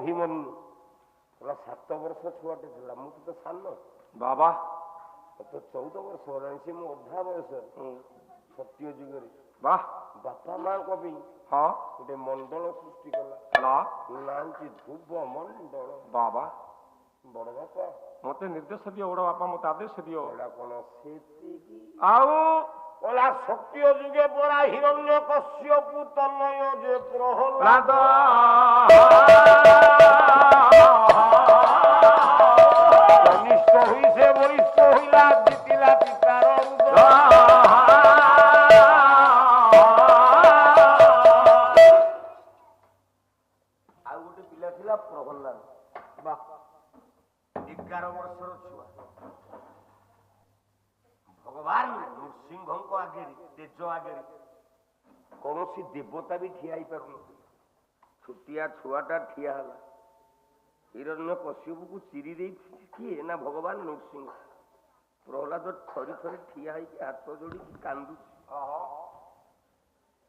ଅଭିମନ୍ୟୁ ପୁରା 7 ବର୍ଷ ଛୁଆଟେ ଥିଲା, ମୁଁ ତ ସାନ ବାବା ତ 14 ବର୍ଷ ହେଲାଣି, ସେ ମୁଁ ଅଧା ବୟସ ସତ୍ୟ ଯୁଗରେ ବାହ ବାପା ମାଙ୍କ ପାଇଁ ହଁ ଗୋଟେ ମଣ୍ଡଳ ସୃଷ୍ଟି କଲା, ନା ନାଁ ହେଉଛି ଧ୍ରୁବ ମଣ୍ଡଳ। ବାବା ବଡ ବାପା ମତେ ନିର୍ଦ୍ଦେଶ ଦିଅ, ବଡ ବାପା ମତେ ଆଦେଶ ଦିଅ। ଏଇଟା କଣ ସେତିକି ଆଉ କଲା ସତ୍ୟ ଯୁଗେ ପରା ହିରଣ୍ୟ କଶ୍ୟପୁ ତନୟ ଯେ ପ୍ରହ୍ଲାଦ କନିଷ୍ଠ ହୋଇ ସେ ବରିଷ୍ଠ ହୋଇଲା, ଜିତିଲା ପିତାର ହୃଦୟ। ଆଉ ଗୋଟେ ପିଲା ଥିଲା ପ୍ରହ୍ଲାଦ, 11 ବର୍ଷର ଛୁଆ। ଭଗବାନ ନୃସିଂହଙ୍କ ଆଗରେ, ତେଜ ଆଗରେ କୌଣସି ଦେବତା ବି ଠିଆ ହେଇପାରୁନଥିଲା। ଛୋଟିଆ ଛୁଆଟା ଠିଆ ହେଲା, ହିରଣ୍ୟ କଶ୍ୟପକୁ ଚିରି ଦେଇଛି କିଏ ନା ଭଗବାନ ନୃସିଂହ। ପ୍ରହ୍ଲାଦ ଥରି ଥରି ଠିଆ ହେଇକି ହାତ ଯୋଡ଼ିକି କାନ୍ଦୁଛି।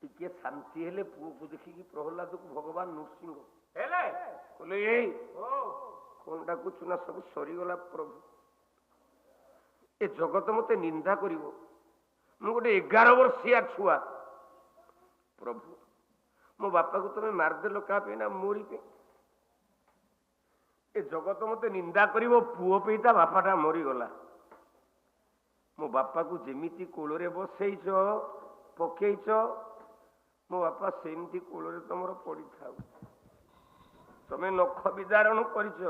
ଟିକେ ଶାନ୍ତି ହେଲେ ପୁଅକୁ ଦେଖିକି ପ୍ରହ୍ଲାଦକୁ ଭଗବାନ ନୃସିଂହ କହିଲେ ଏଇ କଣ ଡାକୁଛୁ ନା, ସବୁ ସରିଗଲା ପ୍ରଭୁ, ଏ ଜଗତ ମତେ ନିନ୍ଦା କରିବ, ମୁଁ ଗୋଟେ 11 ବର୍ଷିଆ ଛୁଆ, ପ୍ରଭୁ ମୋ ବାପାକୁ ତମେ ମାରିଦେଲ କାହା ପାଇଁ ନା ମୋରି ପାଇଁ, ଏ ଜଗତ ମତେ ନିନ୍ଦା କରିବ, ପୁଅ ପାଇଁ ତା ବାପାଟା ମରିଗଲା, ମୋ ବାପାକୁ ଯେମିତି କୋଳରେ ବସେଇଛ ପକେଇଛ, ମୋ ବାପା ସେମିତି କୋଳରେ ତମର ପଡିଥାଉ, ତମେ ନଖ ବିଦାରଣ କରିଛ,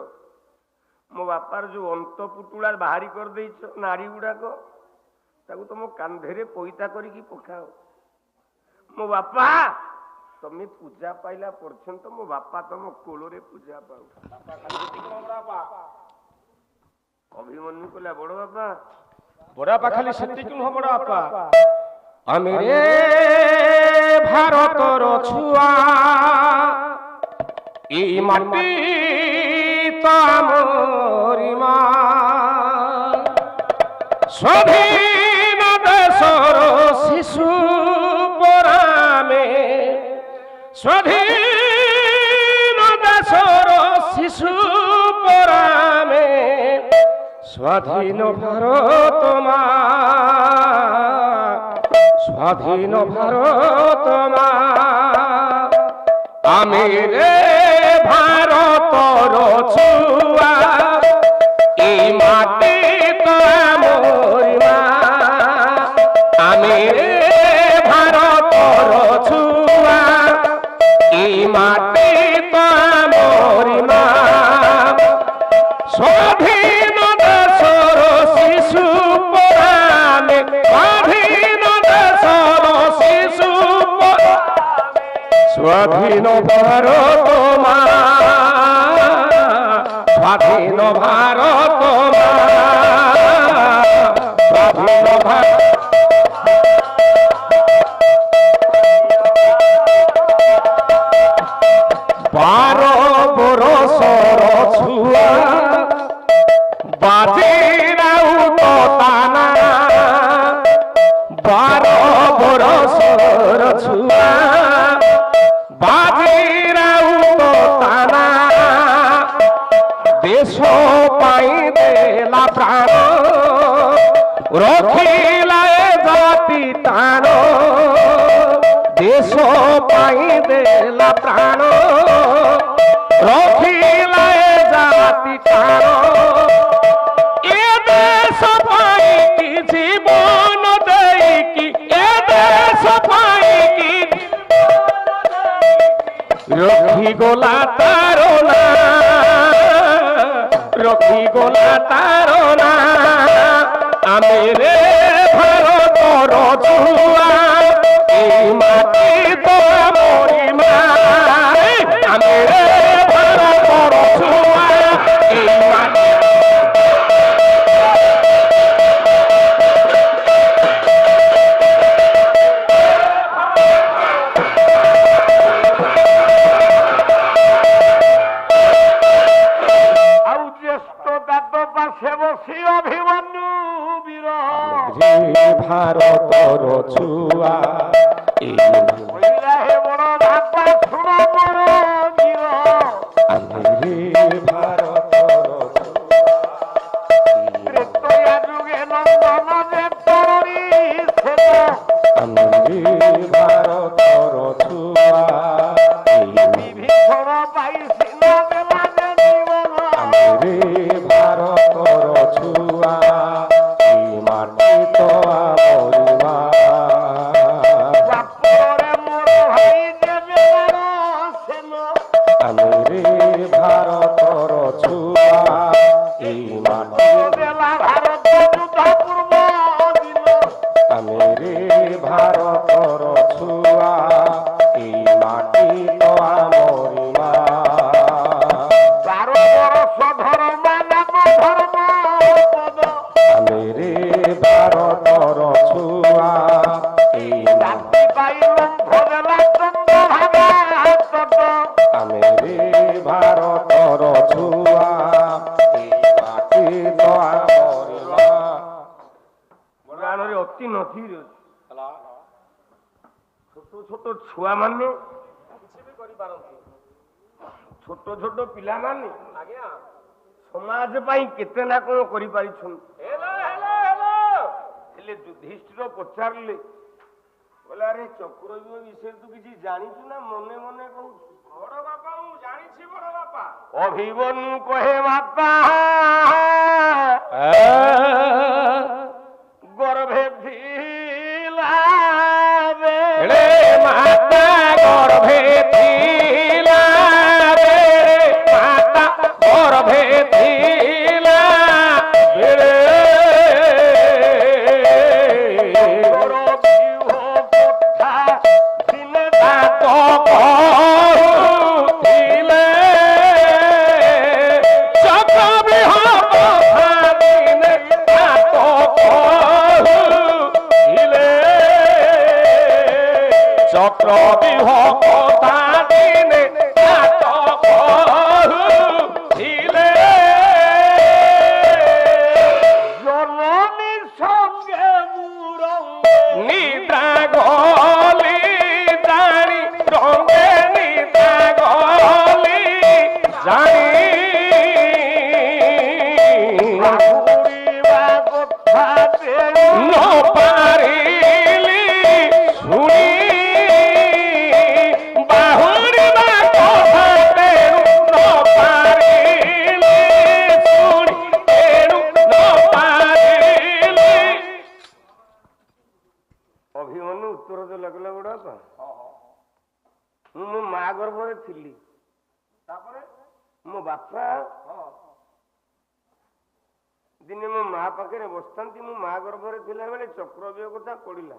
ମୋ ବାପାର ଯୋଉ ଅନ୍ତ ପୁଟୁଳା ବାହାରି କରିଦେଇଛ ନାରୀ ଗୁଡାକ, ତାକୁ ତମ କାନ୍ଧରେ ପଇତା କରିକି ପକାଅ, ମୋ ବାପା ତମେ ପୂଜା ପାଇଲା ପର୍ଯ୍ୟନ୍ତ ମୋ ବାପା ତମ କୋଳରେ ପୂଜା ପାଉ। ଅଭିମନ୍ୟୁ କହିଲା ବଡ ବାପା ଖାଲି ସେତିକି ନୁହଁ ବଡ ବାପା, ଆମେ ରେ ଭାରତର ଛୁଆ, ଏଇ ମାଟି ତ ଆମରି ମା, ସ୍ୱାଧୀନ ଦେଶର ଶିଶୁ ପରାମେ, ସ୍ୱାଧୀନ ଦେଶର ଶିଶୁ ପରାମେ, স্বাধীন ভারত মা, স্বাধীন ভারত মা, আমি রে ভারতর ছুয়া, এই মাটি তো আমরি মা, আমি রে ভারতর ছুয়া, এই মাটি তো আমরি মা, স্বাধীন দেশর শিশু পরামে, স্বাধীন দেশর শিশু পরামে, স্বাধীন ভারত মা, স্বাধীন ভারত মা, স্বাধীন ভারত। 12 বরষর ছুয়া, বাজিরাও তো তানা, 12 বরষর ছুয়া, বাজিরাও তো তানা, দেশ পাই দেলা প্রাণ, রখিলা জাতি টান, দেশ পাই দেলা প্রাণ, রখিলা জাতি টান, এ দেশ পাই কি জীবন দেইকি, এ দেশ পাই কি রক্ষি গোলা তারনা, রক্ষি গোলা তারনা, আমি রে ভারতর ছুয়া, এই মাটি তো আমরি মা, আমি রে ভারতর ছুয়া, এই মাটি। অভিমন্যু বীর ভারতর ছুয়া, হে বড় বাপা শুনো বড় বীর, ଭାରତର ଛୁଆ এই মাটি দেলা ভারত যুদ্ধ পূর্ব দিন আমি রে ଭାରତର ଛୁଆ এই মাটি তো আমরি মা 12 বর্ষ ধর্ম নাম ধর্ম পদ আমি রে ଭାରତର ଛୁଆ এই জাতি পাইলম ভোগলা চন্দ্র ভাগা তট আমি রে ଭାରତର ଛୁଆ এই মাটি তো আমরি মা গানরে অতি নথির ছোট ছোট ছুয়া মানে ছোট ছোট পিলা মানে সমাজ পাই কেতে না কোন করি পারিছন হেলে যুধিষ্ঠির পচারলে বলে আরে চক্রব্যূহ বিষয়ে তু কিছু জানিছু না মনে মনে কହୁଛୁ বড় বাপা মু জানিছি বড় বাপা অভিমন্যু কহে বাপা গর্ভে ধিলা রে মাতা গর্ভে ଥିଲା রে মাতা গর্ভে ଥିଲା রে তাত কহুଥିଲେ চক্রবিহ কথা দিনে তাত কহুଥିଲେ চক্রবিহ কথা দিনে তাত কহুଥିଲେ জননীর সঙ্গে মুরঙ্গ নিদ্রা গলি জানি রঙে নিদ্রা গলি জানি ঘুরিবা কথা ন পারিলি শুনি বাহুরিবা কথা ন পারিলি শুনি ন পারিলি অভিমন্যু উত্তর ଦେଲା କହିଲା ବଡ ବାପା ମୁଁ ମୋ ମା ଗର୍ଭରେ ଥିଲି ତାପରେ ମୋ ବାପା ଦିନେ ମୋ ମା ପାଖରେ ବସିଥାନ୍ତି ମୁଁ ମା ଗର୍ଭରେ ଥିଲା ବେଳେ ଚକ୍ରବ୍ୟୂହ କଥା ପଡିଲା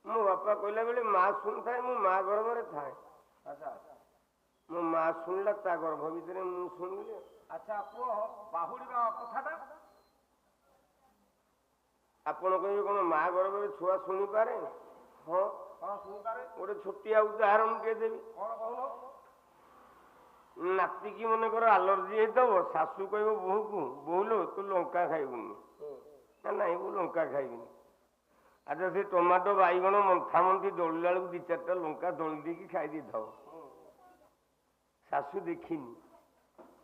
ମୋ ବାପା କହିଲା ବେଳେ ମା ଶୁଣିଥାଏ ମୁଁ ମା ଗର୍ଭରେ ଥାଏ ମୋ ମା ଶୁଣିଲା ତା ଗର୍ଭ ଭିତରେ ମୁଁ ଶୁଣିଲି ଆଚ୍ଛା ପୁଅ ବାହୁଡିବା କଥାଟା ଆପଣ କହିବେ କଣ ମା ଗର୍ଭରେ ଛୁଆ ଶୁଣିପାରେ ହଁ ଗୋଟେ ଛୋଟିଆ ଉଦାହରଣ ଟିକେ ଦେବି ନାତିକି ମନେକର ଆଲର୍ଜି ହେଇଥିବ ଶାଶୁ କହିବ ବୋହୂକୁ ବୋହୁଲୋ ତୁ ଲଙ୍କା ଖାଇବୁନି ନା ନାଇଁ ମୁଁ ଲଙ୍କା ଖାଇବିନି ଆଚ୍ଛା ସେ ଟମାଟୋ ବାଇଗଣ ମନ୍ଥା ମନ୍ଥି ଦଳିଲା ବେଳକୁ 2-4ଟା ଲଙ୍କା ଦଳି ଦେଇକି ଖାଇ ଦେଇଥାଉ ଶାଶୁ ଦେଖିନି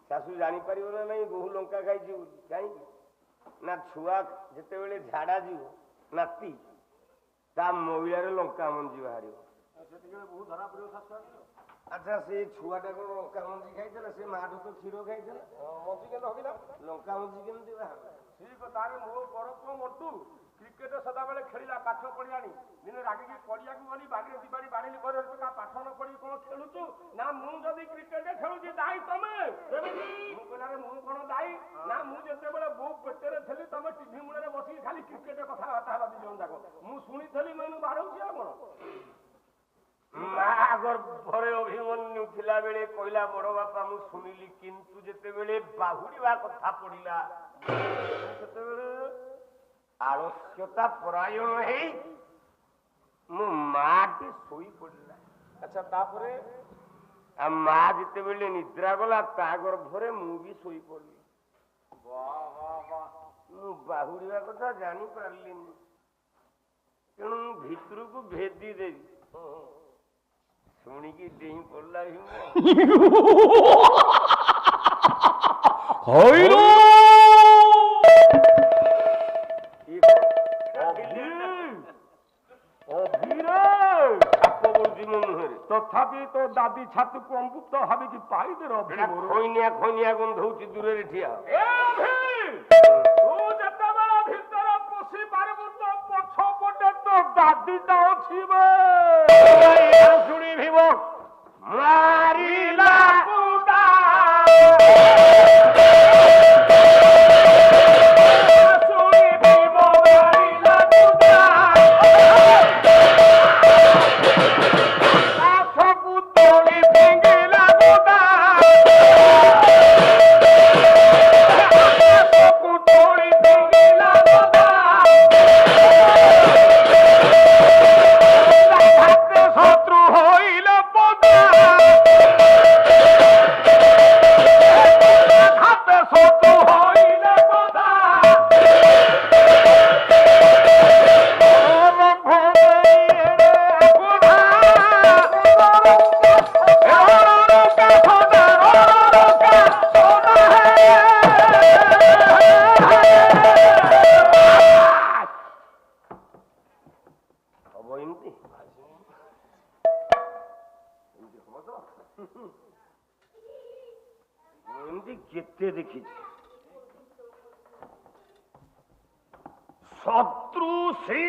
ଶାଶୁ ଜାଣିପାରିବ ନା ନାଇଁ ବୋହୂ ଲଙ୍କା ଖାଇଛି ବୋଲି କାହିଁକି ନା ଛୁଆ ଯେତେବେଳେ ଝାଡା ଯିବ ନାତି ତା ମଇଳାରେ ଲଙ୍କା ମଞ୍ଜି ବାହାରିବ ଆଚ୍ଛା ସେ ଛୁଆଟା କଣ ଲଙ୍କା ମଞ୍ଜି ଖାଇଥିଲା ସେ ମାଠୁ ତ କ୍ଷୀର ଖାଇଥିଲା ମଞ୍ଜି କେମିତି ହବିଲା ଲଙ୍କା ମଞ୍ଜି କେମିତି ବାହାରିଲା ଠିକ ତାରେ ମୋ ବଡ ପୁଅ ମଟୁ କ୍ରିକେଟ ସଦାବେଳେ ଖେଳିଲା ପାଠ ପଢିଲାଣି ଦିନେ ରାଗିକି ପଡିଆକୁ ଗଲି ବାଡ଼ିରେ ଦିବାଡ଼ି ବାଡ଼ିଲି ପରେ ପାଠ ନ ପଢି କଣ ଖେଳୁଛୁ ନା ମୁଁ ଯଦି କ୍ରିକେଟ ଖେଳୁଛି ଦାୟୀ ତମେ ମୁଁ କହିଲାରେ ମୁଁ କଣ ଦାୟୀ ନା ମୁଁ ଯେତେବେଳେ ବୋଉ ପେଟରେ ଥିଲି ତମେ ଟିଭି ମୂଳରେ ବସିକି ଖାଲି କ୍ରିକେଟ କଥାବାର୍ତ୍ତା ହେଲା 2 ଜଣ ଯାକ ମୁଁ ଶୁଣିଥିଲି ମୁଁ ବାଡ଼ଉଛି ଆଉ କଣ ମା ଗର୍ଭରେ ଅଭିମନ୍ୟୁ ଥିଲା ବେଳେ କହିଲା ବଡ ବାପା ମୁଁ ଶୁଣିଲି କିନ୍ତୁ ଯେତେବେଳେ ବାହୁଡିବା କଥା ପଡିଲା ସେତେବେଳେ ଆଳସ୍ୟତା ପରାୟଣ ହେଇ ମୋ ମାଟି ଶୋଇ ପଡିଲା ଆଚ୍ଛା ତାପରେ ମା ଯେତେବେଳେ ନିଦ୍ରା ଗଲା ତା ଗର୍ଭରେ ମୁଁ ବି ଶୋଇ ପଡିଲି ମୁଁ ବାହୁଡିବା କଥା ଜାଣିପାରିଲିନି ତେଣୁ ମୁଁ ଭିତରକୁ ଭେଦି ଦେବି ଶୁଣିକି ଡେଇଁ ପଡିଲା ହଇଲୋ ତଥାପି ତୋ ଦାଦି ଛାତିକୁ ଅମୃତ ଭାବିକି ପାଇଦେ ଖଇନିଆ ଖଇନିଆ ଗନ୍ଧଉଛି ଦୂରରେ ଠିଆ ତୁ ଯେତେବେଳେ ଭିତରେ ପଶି ପାରିବୁ ତ ପଛ ପଟେ ତ ଦାଦିଟା ଅଛି ଶୁଣି ଭିବ মারিলা পুদা কেতে দেখিছি শত্রু শ্রী